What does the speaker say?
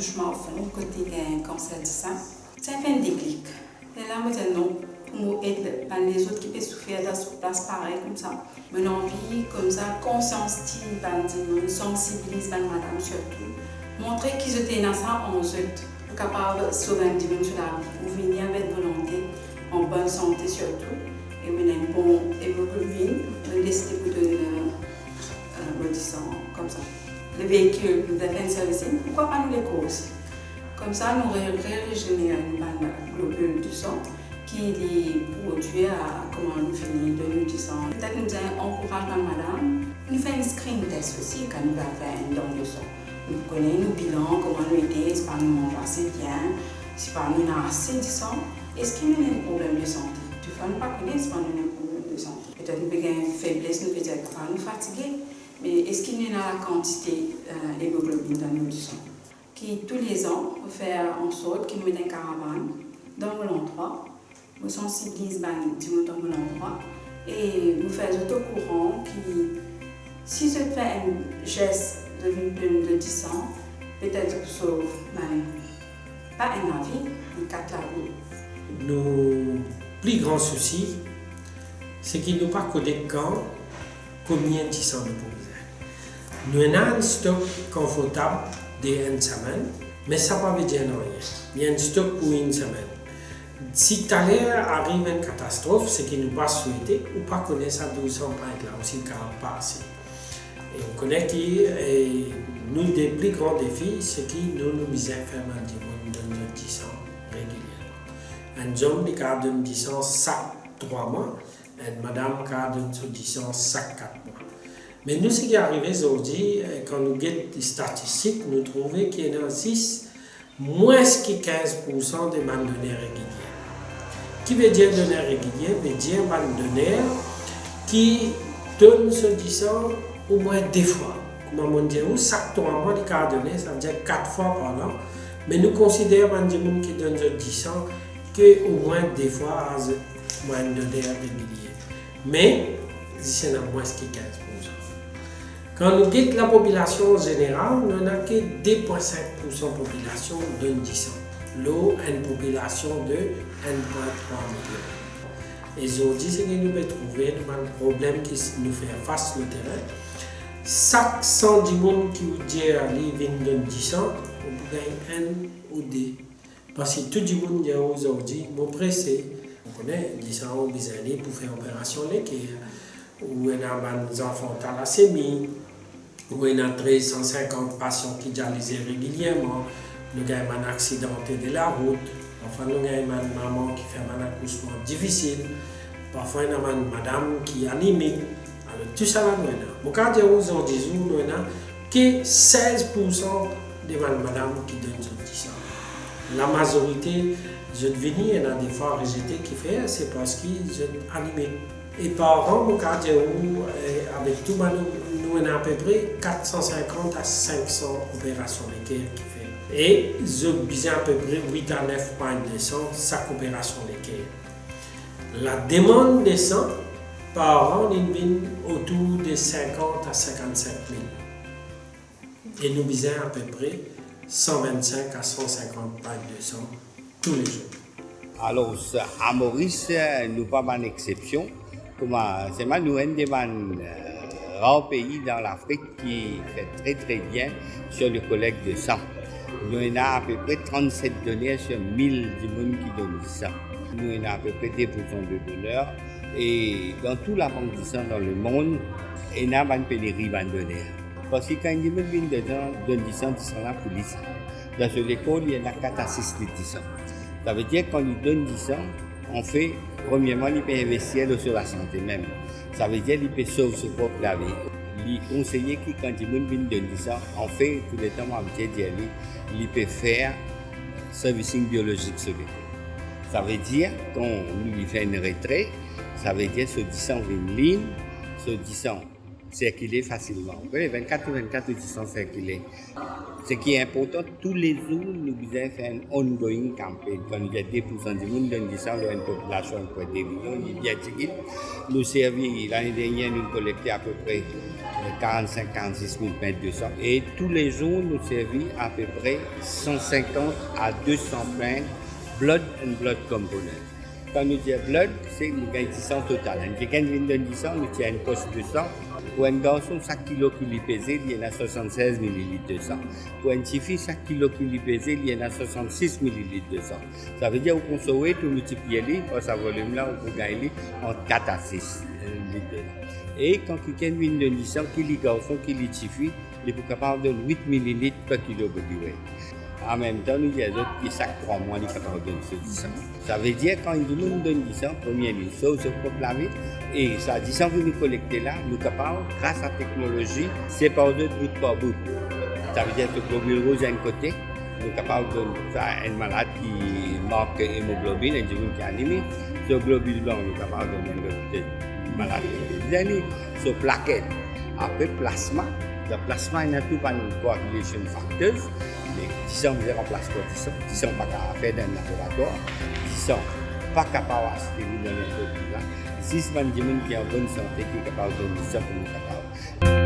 accouchement au fond, côté d'un cancer du sein. Ça fait un déclic. Et là, je me dis non, pour aider les autres qui peuvent souffrir dans ce place pareil comme ça. Mon envie, comme ça, conscience, nous sensibilise madame surtout. Montrer qu'ils étaient innocents en eux, capables de sauver un dimanche sur la vie, ou venir avec volonté, en bonne santé surtout. Et on a une bonne hémoglobine, on décide pour donner comme ça. Le véhicule de defense servicing, pourquoi pas nous les causes? Comme ça, nous régénérons une globule du sang qui est produit à comment nous finir de nous du sang. Peut-être nous encourageons madame. Nous faisons un screen test aussi quand nous allons faire un don de sang. Nous connaissons nos bilans, comment nous aider, si par nous manger assez bien, si par nous avons assez de sang. Est-ce qu'il y a un problème de santé? Tu ne peux pas connaître si par nous avons un problème de santé. Peut-être nous avons une faiblesse, nous peut-être nous fatiguer. Mais est-ce qu'il y a la quantité d'hémoglobine dans nos sang? Qui tous les ans, on fait en sorte qu'ils nous mettent une caravane dans l'endroit, nous sensibilisons dans l'endroit et nous faisons autocourant qui, si je fais un geste de 10 ans, peut-être sauve pas un avis, mais 4 avis. Nos plus grands soucis, c'est qu'ils n'ont pas codé quand, combien de 10 ans de pauvreté. Nous avons un stock confortable d'une semaine, mais ça ne veut pas dire rien. Il y a un stock pour une semaine. Si tout à l'heure arrive une catastrophe, c'est qu'il nous pas souhaité ou pas connaître ça 12 ans par là, aussi le cas passé. Et on connaît que nous, des plus grands défis, c'est que nous misons faire du monde de notre 10 ans régulièrement. Un homme qui a donné 10 ans chaque 3 mois, une madame qui a donné 10 ans chaque 4 mois. Mais nous, ce qui est arrivé aujourd'hui, quand nous regardons les statistiques, nous trouvons qu'il y en a 6, moins que 15% des donneurs réguliers. Qui veut dire donneur régulier? Veut dire donneur qui donne ce 10 ans au moins 2 fois. Comme on dit, chaque 3 mois, il a donné, ça veut dire 4 fois par an. Mais nous considérons que les gens qui donnent ce 10 ans qu'au moins 2 fois à un donneur régulier. Mais, c'est moins que 15%. Quand nous regardons la population générale, nous n'avons que 2,5% de population de 10 ans. L'eau a une population de 1,3 million. Et aujourd'hui, ce que nous pouvons trouver, nous avons un problème qui nous fait face au terrain. Chaque 110 personnes qui vous disent qu'ils ont 10 ans, on peut gagner 1 ou 2. Parce que tout le monde dit aujourd'hui, mon pressé, on connaît 10 ans, on besoin pour faire une opération l'équerre, ou on a des enfants thalassémie, où il y a 350 patients qui dialysent régulièrement, nous avons un accident de la route, parfois nous avons une maman qui fait un accouchement difficile, parfois nous avons une madame qui est anémique. Alors tout ça, nous avons. Mon cas aujourd'hui, nous avons que 16% de madame qui donnent ce 10 ans. La majorité, je deviens, il y a des fois rejetés qui fait, c'est parce qu'ils sont anémiques. Et par an, mon cas avec tout, nous avons à peu près 450 à 500 opérations d'équerre qui fait. Et je besoin à peu près 8 à 9 points de sang chaque opération d'équerre. La demande de sang par an, il vient autour de 50 à 55 000. Et nous besoin à peu près 125 à 150 points de sang tous les jours. Alors, à Maurice, nous pas une exception. C'est nous un des rares pays dans l'Afrique qui fait très très bien sur le collecte de sang. Nous avons à peu près 37 donneurs sur 1000 du monde qui donnent du sang. Nous avons à peu près 2% de donneurs. Et dans toute la banque du sang dans le monde, il y a une pénurie de donneurs. Parce que quand il y a des gens qui donnent du sang, ils sont là pour du sang. Dans cette école, il y en a 4 à 6 litres de sang. Ça veut dire que quand ils donnent du sang, on fait, premièrement, il peut investir sur la santé même. Ça veut dire qu'il peut sauver son propre la vie. Il conseille que quand il vient donner du sang, on fait tout le temps, il peut faire servicing biologique sur lui. Ça veut dire qu'on lui fait une retraite, ça veut dire que ce 10 ans vient ligne, ce 10 ans circuler facilement. 24 ou 10 ans circuler. Ce qui est important, tous les jours, nous devons faire une ongoing campagne. Quand il y a 2% du monde dans 10 ans, il y a une population de 2 millions, il y a 10 000. Nous servons, l'année dernière, nous collectons à peu près 45-46 000 mètres de sang. Et tous les jours, nous servons à peu près 150 à 200 pains blood and blood components. Quand nous disons blood, c'est nous gagnons 10 sang total. Quelqu'un vient de 10 sang, nous tient une poche de sang. Pour un garçon, chaque kilo qui lui pèse, il y en a 76 millilitres de sang. Pour une fille, chaque kilo qui lui pèse, il y en a 66 millilitres de sang. Ça veut dire qu'on saurait tout multiplier par sa volume-là, on peut gagner entre 4 à 6 litres de sang. Et quand quelqu'un vient de 10 sang, qui est garçon, qui est fille, il est capable de 8 millilitres par kilo body weight. En même temps, nous y a d'autres qui chaque 3 mois, ils sont capables de donner ce 10 sang. Ça veut dire quand ils nous donnent 10 sang, première ligne, ça, se proclamer. Et ça, 10 sang que nous collectons là, nous sommes capables, grâce à la technologie, séparer bout par bout. Ça veut dire que le globule rouge à un côté, nous sommes capables de faire un malade qui marque hémoglobine, un jour qui est animé. Ce globule blanc, nous sommes capables de donner un malade qui est animé. Ce plaquette, après plasma. Le plasma, il y a tout par une coagulation factors. Mais 10 ans, vous remplacez quoi 10 ans? 10 ans, pas qu'à faire dans le laboratoire. 10 ans, pas capable de stériliser dans les produits. 6 man qui est en bonne santé, qui est capable de donner 10 ans pour nous capables.